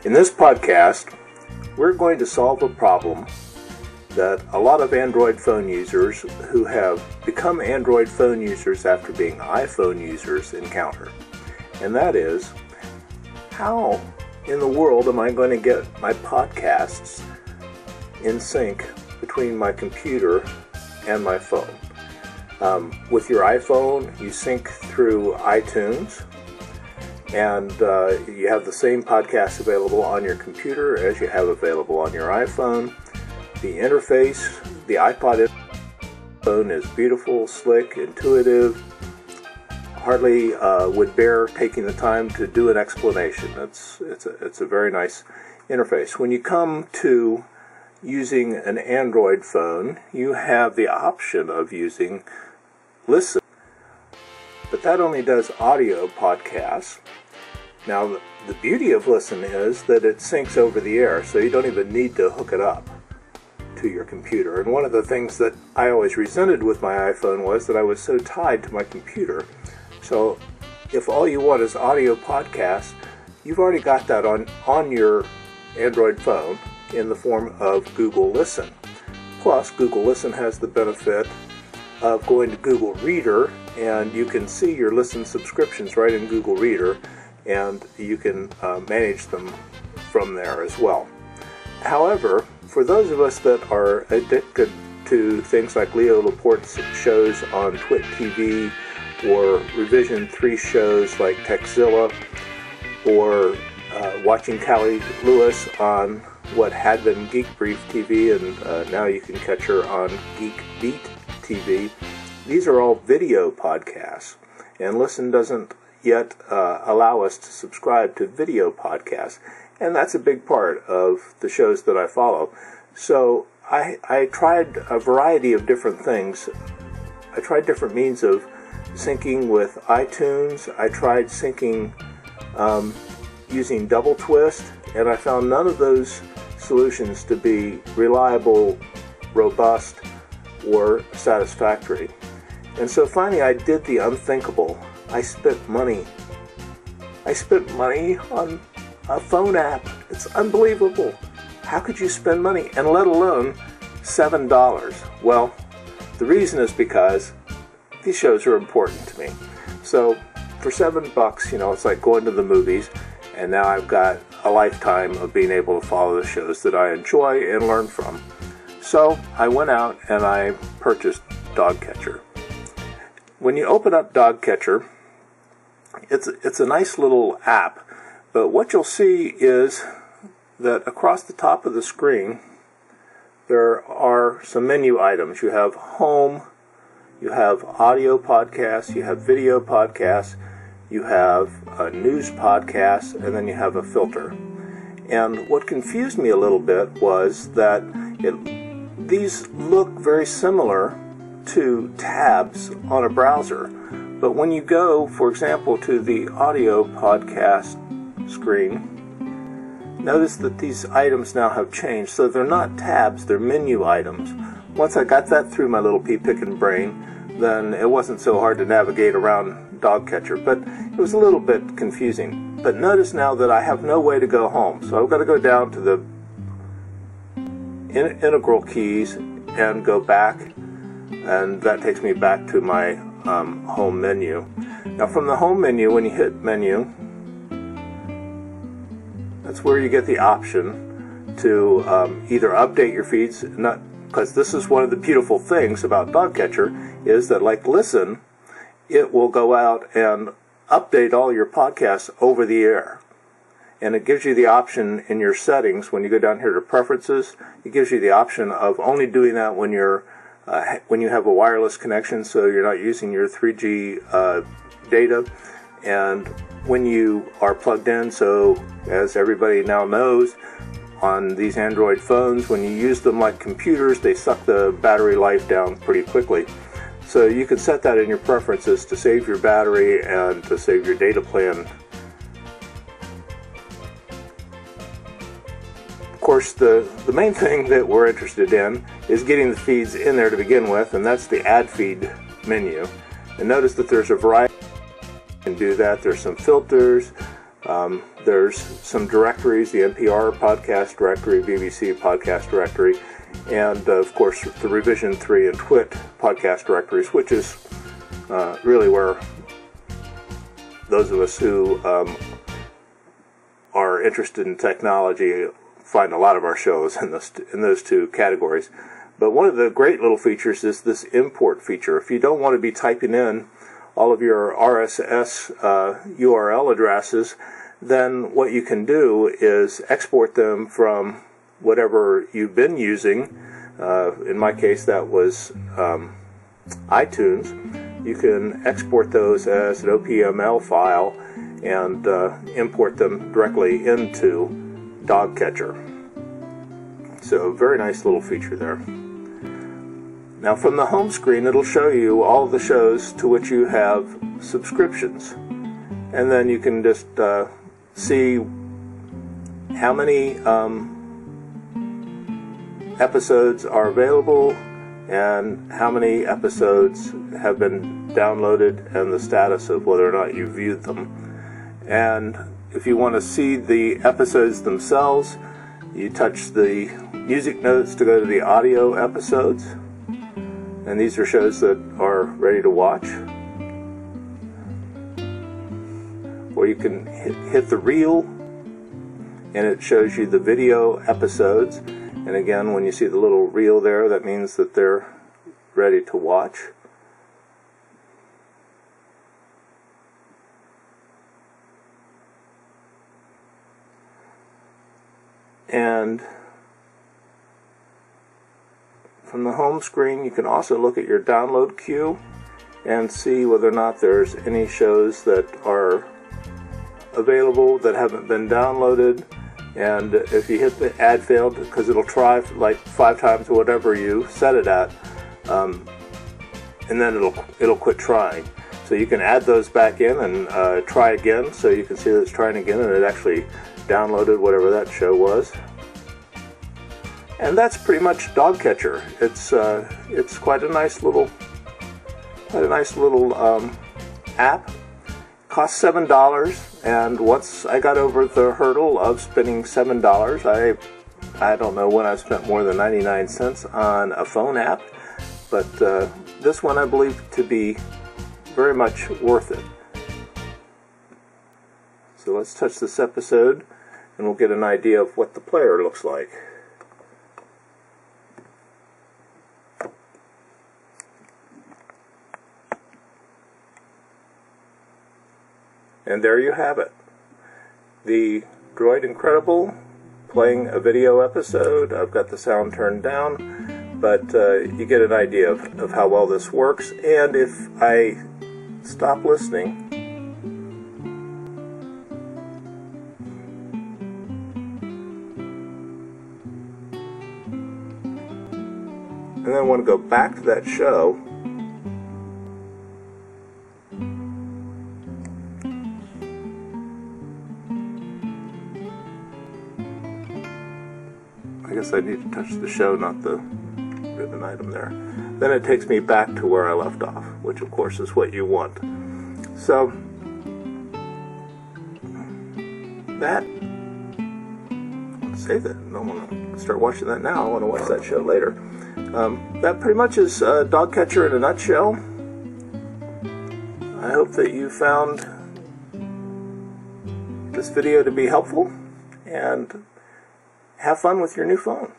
In this podcast, we're going to solve a problem that a lot of Android phone users who have become Android phone users after being iPhone users encounter. And that is, how in the world am I going to get my podcasts in sync between my computer and my phone? With your iPhone, you sync through iTunes, and you have the same podcasts available on your computer as you have available on your iPhone. The interface, the iPod phone is beautiful, slick, intuitive. Hardly would bear taking the time to do an explanation. It's a very nice interface. When you come to using an Android phone, you have the option of using Listen, but that only does audio podcasts. Now, the beauty of Listen is that it syncs over the air, so you don't even need to hook it up to your computer. And one of the things that I always resented with my iPhone was that I was so tied to my computer. So if all you want is audio podcasts, you've already got that on your Android phone in the form of Google Listen. Plus, Google Listen has the benefit of going to Google Reader, and you can see your Listen subscriptions right in Google Reader, and you can manage them from there as well. However, for those of us that are addicted to things like Leo Laporte's shows on Twit TV, or Revision 3 shows like Techzilla, or watching Callie Lewis on what had been Geek Brief TV, and now you can catch her on Geek Beat TV. These are all video podcasts, and Listen doesn't yet allow us to subscribe to video podcasts, and that's a big part of the shows that I follow. So I tried a variety of different things. I tried different means of syncing with iTunes. I tried syncing using Double Twist, and I found none of those solutions to be reliable, robust, or satisfactory. And so finally I did the unthinkable. I spent money on a phone app. It's unbelievable. How could you spend money, and let alone $7? Well, the reason is because these shows are important to me. So for $7, it's like going to the movies, and now I've got a lifetime of being able to follow the shows that I enjoy and learn from. So I went out and I purchased DoggCatcher. When you open up DoggCatcher, it's a nice little app, but what you'll see is that across the top of the screen there are some menu items. You have home, you have audio podcasts, you have video podcasts, you have a news podcast, and then you have a filter. And what confused me a little bit was that these look very similar to tabs on a browser. But when you go, for example, to the audio podcast screen, notice that these items now have changed. So they're not tabs, they're menu items. Once I got that through my little pea-picking brain, then it wasn't so hard to navigate around DoggCatcher, but it was a little bit confusing. But notice now that I have no way to go home, so I've got to go down to the integral keys and go back, and that takes me back to my home menu. Now from the home menu, when you hit menu, that's where you get the option to either update your feeds, because this is one of the beautiful things about DoggCatcher, is that like Listen, it will go out and update all your podcasts over the air. And it gives you the option in your settings, when you go down here to Preferences, it gives you the option of only doing that when you have a wireless connection, so you're not using your 3G data, and when you are plugged in. So as everybody now knows, on these Android phones, when you use them like computers, they suck the battery life down pretty quickly. So you can set that in your preferences to save your battery and to save your data plan. Of course, the main thing that we're interested in is getting the feeds in there to begin with, and that's the add feed menu. And notice that there's a variety. You can do that. There's some filters. There's some directories, the NPR podcast directory, BBC podcast directory, and of course the Revision 3 and Twit podcast directories, which is really where those of us who are interested in technology find a lot of our shows in those two categories. But one of the great little features is this import feature. If you don't want to be typing in all of your RSS URL addresses, then what you can do is export them from whatever you've been using. In my case, that was iTunes. You can export those as an OPML file and import them directly into DoggCatcher. So, very nice little feature there. Now, from the home screen, it'll show you all the shows to which you have subscriptions. And then you can just see how many episodes are available and how many episodes have been downloaded and the status of whether or not you viewed them. And if you want to see the episodes themselves, you touch the music notes to go to the audio episodes. And these are shows that are ready to watch. Or you can hit the reel, and it shows you the video episodes. And again, when you see the little reel there, that means that they're ready to watch. And from the home screen, you can also look at your download queue and see whether or not there's any shows that are available that haven't been downloaded. And if you hit the add failed, because it'll try like 5 times or whatever you set it at, and then it'll quit trying. So you can add those back in and try again, so you can see that it's trying again, and it actually downloaded whatever that show was. And that's pretty much DoggCatcher. It's quite a nice little app. Costs $7, and once I got over the hurdle of spending $7, I don't know when I've spent more than 99 cents on a phone app, but this one I believe to be very much worth it. So let's touch this episode, and we'll get an idea of what the player looks like. And there you have it. The Droid Incredible playing a video episode. I've got the sound turned down, but you get an idea of how well this works. And if I stop listening, and then I want to go back to that show, I guess I need to touch the show, not the ribbon item there. Then it takes me back to where I left off, which of course is what you want. So that, let's save that. I don't want to start watching that now. I want to watch that show later. That pretty much is DoggCatcher in a nutshell. I hope that you found this video to be helpful, and have fun with your new phone.